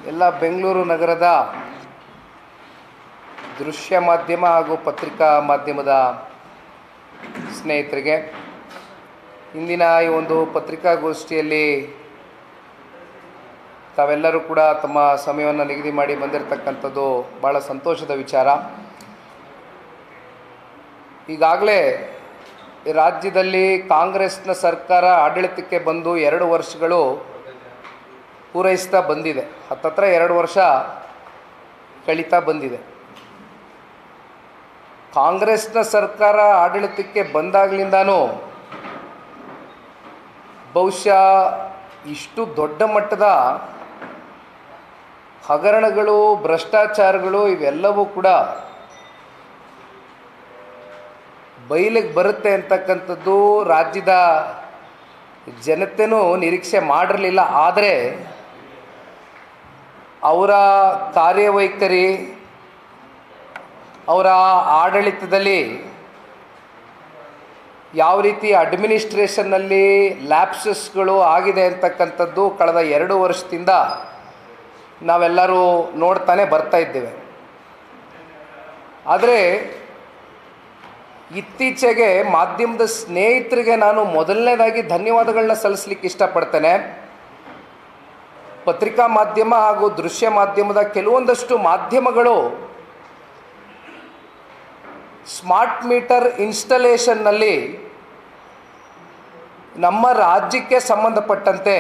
ಎಲ್ಲ ಬೆಂಗಳೂರು ನಗರದ ದೃಶ್ಯ ಮಾಧ್ಯಮ ಹಾಗೂ ಪತ್ರಿಕಾ ಮಾಧ್ಯಮದ ಸ್ನೇಹಿತರಿಗೆ ಇಂದಿನ ಈ ಒಂದು ಪತ್ರಿಕಾಗೋಷ್ಠಿಯಲ್ಲಿ ತಾವೆಲ್ಲರೂ ಕೂಡ ತಮ್ಮ ಸಮಯವನ್ನು ನಿಗದಿ ಮಾಡಿ ಬಂದಿರತಕ್ಕಂಥದ್ದು ಭಾಳ ಸಂತೋಷದ ವಿಚಾರ. ಈಗಾಗಲೇ ರಾಜ್ಯದಲ್ಲಿ ಕಾಂಗ್ರೆಸ್ನ ಸರ್ಕಾರ ಆಡಳಿತಕ್ಕೆ ಬಂದು 2 ವರ್ಷಗಳು ಪೂರೈಸ್ತಾ ಬಂದಿದೆ. ಹತ್ತತ್ರ 2 ವರ್ಷ ಕಳೀತಾ ಬಂದಿದೆ. ಕಾಂಗ್ರೆಸ್ನ ಸರ್ಕಾರ ಆಡಳಿತಕ್ಕೆ ಬಂದಾಗಲಿಂದನೂ ಬಹುಶಃ ಇಷ್ಟು ದೊಡ್ಡ ಮಟ್ಟದ ಹಗರಣಗಳು, ಭ್ರಷ್ಟಾಚಾರಗಳು ಇವೆಲ್ಲವೂ ಕೂಡ ಬಯಲಿಗೆ ಬರುತ್ತೆ ಅಂತಕ್ಕಂಥದ್ದು ರಾಜ್ಯದ ಜನತೆಯೂ ನಿರೀಕ್ಷೆ ಮಾಡಿರಲಿಲ್ಲ. ಆದರೆ ಅವರ ಕಾರ್ಯವೈಖರಿ, ಅವರ ಆಡಳಿತದಲ್ಲಿ ಯಾವ ರೀತಿ ಅಡ್ಮಿನಿಸ್ಟ್ರೇಷನ್ನಲ್ಲಿ ಲ್ಯಾಪ್ಸಸ್ಗಳು ಆಗಿದೆ ಅಂತಕ್ಕಂಥದ್ದು ಕಳೆದ 2 ವರ್ಷದಿಂದ ನಾವೆಲ್ಲರೂ ನೋಡ್ತಾನೆ ಬರ್ತಾ ಇದ್ದೇವೆ. ಆದರೆ ಇತ್ತೀಚೆಗೆ ಮಾಧ್ಯಮದ ಸ್ನೇಹಿತರಿಗೆ ನಾನು ಮೊದಲನೇದಾಗಿ ಧನ್ಯವಾದಗಳನ್ನ ಸಲ್ಲಿಸಲಿಕ್ಕೆ ಇಷ್ಟಪಡ್ತೇನೆ. ಪತ್ರಿಕಾ ಮಾಧ್ಯಮ ಹಾಗೂ ದೃಶ್ಯ ಮಾಧ್ಯಮದ ಕೆಲವೊಂದಷ್ಟು ಮಾಧ್ಯಮಗಳು ಸ್ಮಾರ್ಟ್ ಮೀಟರ್ ಇನ್ಸ್ಟಾಲೇಷನ್ನಲ್ಲಿ ನಮ್ಮ ರಾಜ್ಯಕ್ಕೆ ಸಂಬಂಧಪಟ್ಟಂತೆ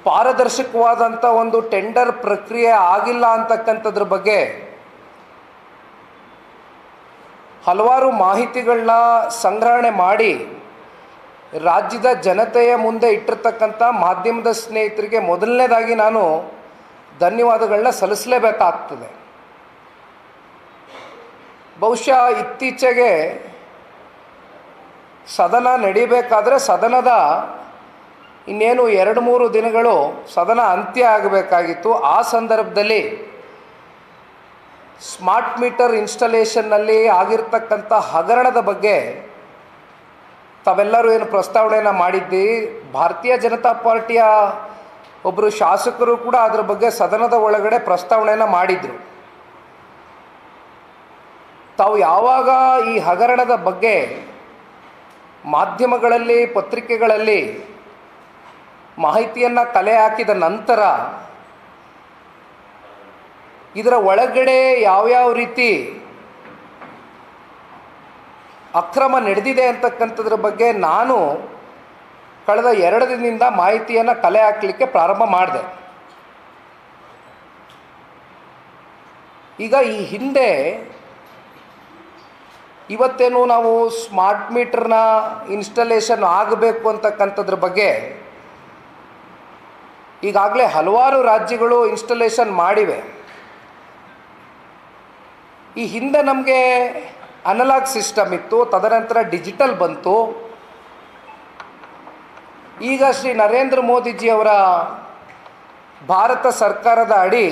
ಪಾರದರ್ಶಕವಾದಂಥ ಒಂದು ಟೆಂಡರ್ ಪ್ರಕ್ರಿಯೆ ಆಗಿಲ್ಲ ಅಂತಕ್ಕಂಥದ್ರ ಬಗ್ಗೆ ಹಲವಾರು ಮಾಹಿತಿಗಳನ್ನ ಸಂಗ್ರಹಣೆ ಮಾಡಿ ರಾಜ್ಯದ ಜನತೆಯ ಮುಂದೆ ಇಟ್ಟಿರ್ತಕ್ಕಂಥ ಮಾಧ್ಯಮದ ಸ್ನೇಹಿತರಿಗೆ ಮೊದಲನೇದಾಗಿ ನಾನು ಧನ್ಯವಾದಗಳನ್ನ ಸಲ್ಲಿಸಲೇಬೇಕಾಗ್ತದೆ. ಬಹುಶಃ ಇತ್ತೀಚೆಗೆ ಸದನ ನಡೀಬೇಕಾದ್ರೆ ಸದನದ ಇನ್ನೇನು 2-3 ದಿನಗಳು ಸದನ ಅಂತ್ಯ ಆಗಬೇಕಾಗಿತ್ತು. ಆ ಸಂದರ್ಭದಲ್ಲಿ ಸ್ಮಾರ್ಟ್ ಮೀಟರ್ ಇನ್ಸ್ಟಾಲೇಷನ್ನಲ್ಲಿ ಆಗಿರ್ತಕ್ಕಂಥ ಹಗರಣದ ಬಗ್ಗೆ ತಾವೆಲ್ಲರೂ ಏನು ಪ್ರಸ್ತಾವನೆಯನ್ನು ಮಾಡಿದ್ದಿ, ಭಾರತೀಯ ಜನತಾ ಪಾರ್ಟಿಯ ಒಬ್ಬರು ಶಾಸಕರು ಕೂಡ ಅದರ ಬಗ್ಗೆ ಸದನದ ಒಳಗಡೆ ಪ್ರಸ್ತಾವನೆಯನ್ನು ಮಾಡಿದರು. ತಾವು ಯಾವಾಗ ಈ ಹಗರಣದ ಬಗ್ಗೆ ಮಾಧ್ಯಮಗಳಲ್ಲಿ, ಪತ್ರಿಕೆಗಳಲ್ಲಿ ಮಾಹಿತಿಯನ್ನು ಕಲೆ ಹಾಕಿದ ನಂತರ ಇದರ ಒಳಗಡೆ ಯಾವ್ಯಾವ ರೀತಿ ಅಕ್ರಮ ನಡೆದಿದೆ ಅಂತಕ್ಕಂಥದ್ರ ಬಗ್ಗೆ ನಾನು ಕಳೆದ 2 ದಿನದಿಂದ ಮಾಹಿತಿಯನ್ನು ಕಲೆ ಹಾಕಲಿಕ್ಕೆ ಪ್ರಾರಂಭ ಮಾಡಿದೆ. ಈಗ ಈ ಹಿಂದೆ ಇವತ್ತೇನು ನಾವು ಸ್ಮಾರ್ಟ್ ಮೀಟರ್ನ ಇನ್ಸ್ಟಾಲೇಷನ್ ಆಗಬೇಕು ಅಂತಕ್ಕಂಥದ್ರ ಬಗ್ಗೆ ಈಗಾಗಲೇ ಹಲವಾರು ರಾಜ್ಯಗಳು ಇನ್ಸ್ಟಾಲೇಷನ್ ಮಾಡಿವೆ. ಈ ಹಿಂದೆ ನಮಗೆ ಅನಲಾಗ್ ಸಿಸ್ಟಮ್ ಇತ್ತು, ತದನಂತರ ಡಿಜಿಟಲ್ ಬಂತು. ಈಗ ಶ್ರೀ ನರೇಂದ್ರ ಮೋದಿಜಿಯವರ ಭಾರತ ಸರ್ಕಾರದ ಅಡಿ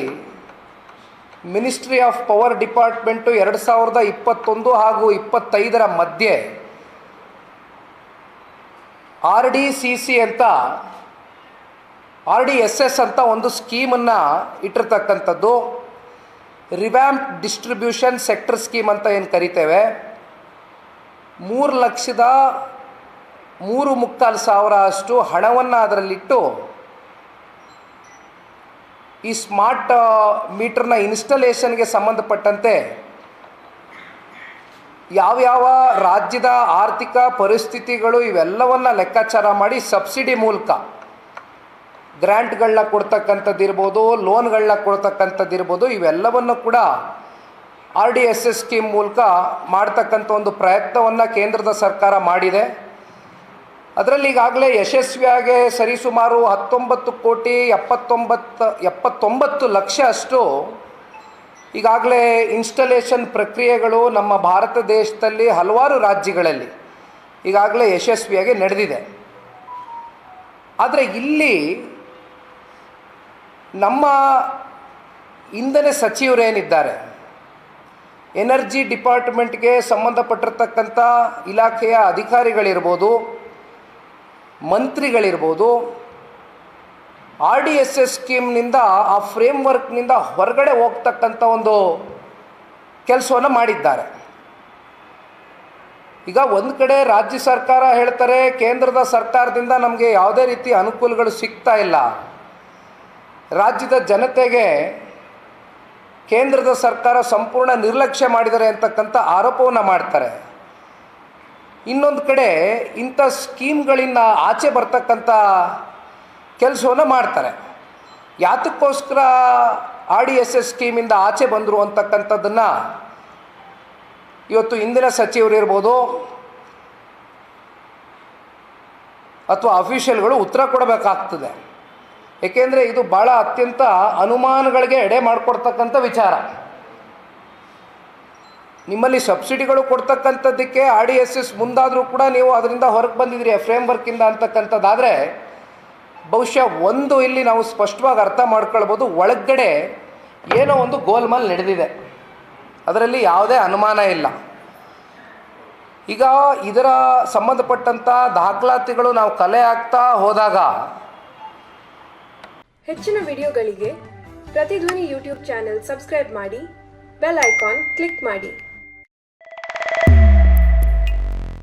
ಮಿನಿಸ್ಟ್ರಿ ಆಫ್ ಪವರ್ ಡಿಪಾರ್ಟ್ಮೆಂಟು 2021 ಹಾಗೂ 25ರ ಮಧ್ಯೆ RDCC ಅಂತ RDSS ಅಂತ ಒಂದು ಸ್ಕೀಮನ್ನು ಇಟ್ಟಿರ್ತಕ್ಕಂಥದ್ದು. ರಿವ್ಯಾಂಪ್ ಡಿಸ್ಟ್ರಿಬ್ಯೂಷನ್ ಸೆಕ್ಟರ್ ಸ್ಕೀಮ್ ಅಂತ ಏನು ಕರಿತೇವೆ. 3,03,15,000 ಅಷ್ಟು ಹಣವನ್ನು ಅದರಲ್ಲಿಟ್ಟು ಈ ಸ್ಮಾರ್ಟ್ ಮೀಟರ್ನ ಇನ್ಸ್ಟಾಲೇಷನ್ಗೆ ಸಂಬಂಧಪಟ್ಟಂತೆ ಯಾವ್ಯಾವ ರಾಜ್ಯದ ಆರ್ಥಿಕ ಪರಿಸ್ಥಿತಿಗಳು ಇವೆಲ್ಲವನ್ನು ಲೆಕ್ಕಾಚಾರ ಮಾಡಿ ಸಬ್ಸಿಡಿ ಮೂಲಕ ಗ್ರ್ಯಾಂಟ್ಗಳನ್ನ ಕೊಡ್ತಕ್ಕಂಥದ್ದಿರ್ಬೋದು, ಲೋನ್ಗಳನ್ನ ಕೊಡ್ತಕ್ಕಂಥದ್ದಿರ್ಬೋದು, ಇವೆಲ್ಲವನ್ನು ಕೂಡ RDSS ಸ್ಕೀಮ್ ಮೂಲಕ ಮಾಡ್ತಕ್ಕಂಥ ಒಂದು ಪ್ರಯತ್ನವನ್ನು ಕೇಂದ್ರದ ಸರ್ಕಾರ ಮಾಡಿದೆ. ಅದರಲ್ಲಿ ಈಗಾಗಲೇ ಯಶಸ್ವಿಯಾಗಿ ಸರಿಸುಮಾರು 19,79 ಲಕ್ಷ ಅಷ್ಟು ಈಗಾಗಲೇ ಇನ್ಸ್ಟಾಲೇಷನ್ ಪ್ರಕ್ರಿಯೆಗಳು ನಮ್ಮ ಭಾರತ ದೇಶದಲ್ಲಿ ಹಲವಾರು ರಾಜ್ಯಗಳಲ್ಲಿ ಈಗಾಗಲೇ ಯಶಸ್ವಿಯಾಗಿ ನಡೆದಿದೆ. ಆದರೆ ಇಲ್ಲಿ ನಮ್ಮ ಇಂಧನ ಸಚಿವರೇನಿದ್ದಾರೆ, ಎನರ್ಜಿ ಡಿಪಾರ್ಟ್ಮೆಂಟ್ಗೆ ಸಂಬಂಧಪಟ್ಟಿರ್ತಕ್ಕಂಥ ಇಲಾಖೆಯ ಅಧಿಕಾರಿಗಳಿರ್ಬೋದು, ಮಂತ್ರಿಗಳಿರ್ಬೋದು, RDSS ಸ್ಕೀಮ್ನಿಂದ ಆ ಫ್ರೇಮ್ವರ್ಕ್ನಿಂದ ಹೊರಗಡೆ ಹೋಗ್ತಕ್ಕಂಥ ಒಂದು ಕೆಲಸವನ್ನು ಮಾಡಿದ್ದಾರೆ. ಈಗ ಒಂದು ಕಡೆ ರಾಜ್ಯ ಸರ್ಕಾರ ಹೇಳ್ತಾರೆ ಕೇಂದ್ರದ ಸರ್ಕಾರದಿಂದ ನಮಗೆ ಯಾವುದೇ ರೀತಿ ಅನುಕೂಲಗಳು ಸಿಗ್ತಾ ಇಲ್ಲ, ರಾಜ್ಯದ ಜನತೆಗೆ ಕೇಂದ್ರದ ಸರ್ಕಾರ ಸಂಪೂರ್ಣ ನಿರ್ಲಕ್ಷ್ಯ ಮಾಡಿದ್ದಾರೆ ಅಂತಕ್ಕಂಥ ಆರೋಪವನ್ನು ಮಾಡ್ತಾರೆ. ಇನ್ನೊಂದು ಕಡೆ ಇಂಥ ಸ್ಕೀಮ್ಗಳಿಂದ ಆಚೆ ಬರ್ತಕ್ಕಂಥ ಕೆಲಸವನ್ನು ಮಾಡ್ತಾರೆ. ಯಾತಕ್ಕೋಸ್ಕರ RDSS ಸ್ಕೀಮಿಂದ ಆಚೆ ಬಂದರು ಅಂತಕ್ಕಂಥದ್ದನ್ನು ಇವತ್ತು ಇಂದಿನ ಸಚಿವರು ಇರ್ಬೋದು ಅಥವಾ ಅಫಿಷಿಯಲ್ಗಳು ಉತ್ತರ ಕೊಡಬೇಕಾಗ್ತದೆ. ಏಕೆಂದರೆ ಇದು ಭಾಳ ಅತ್ಯಂತ ಅನುಮಾನಗಳಿಗೆ ಎಡೆ ಮಾಡಿಕೊಡ್ತಕ್ಕಂಥ ವಿಚಾರ. ನಿಮ್ಮಲ್ಲಿ ಸಬ್ಸಿಡಿಗಳು ಕೊಡ್ತಕ್ಕಂಥದ್ದಕ್ಕೆ RDSS ಮುಂದಾದರೂ ಕೂಡ ನೀವು ಅದರಿಂದ ಹೊರಗೆ ಬಂದಿದ್ದೀರಿ ಫ್ರೇಮ್ವರ್ಕಿಂದ ಅಂತಕ್ಕಂಥದ್ದಾದರೆ ಬಹುಶಃ ಒಂದು ಇಲ್ಲಿ ನಾವು ಸ್ಪಷ್ಟವಾಗಿ ಅರ್ಥ ಮಾಡ್ಕೊಳ್ಬೋದು, ಒಳಗಡೆ ಏನೋ ಒಂದು ಗೋಲ್ಮಾಲ್ ನಡೆದಿದೆ, ಅದರಲ್ಲಿ ಯಾವುದೇ ಅನುಮಾನ ಇಲ್ಲ. ಈಗ ಇದರ ಸಂಬಂಧಪಟ್ಟಂಥ ದಾಖಲಾತಿಗಳು ನಾವು ಕಲೆ ಹಾಕ್ತಾ ಹೋದಾಗ ಹೆಚ್ಚಿನ ವಿಡಿಯೋಗಳಿಗೆ ಪ್ರತಿಧ್ವನಿ ಯೂಟ್ಯೂಬ್ ಚಾನೆಲ್ ಸಬ್ಸ್ಕ್ರೈಬ್ ಮಾಡಿ, ಬೆಲ್ ಐಕಾನ್ ಕ್ಲಿಕ್ ಮಾಡಿ.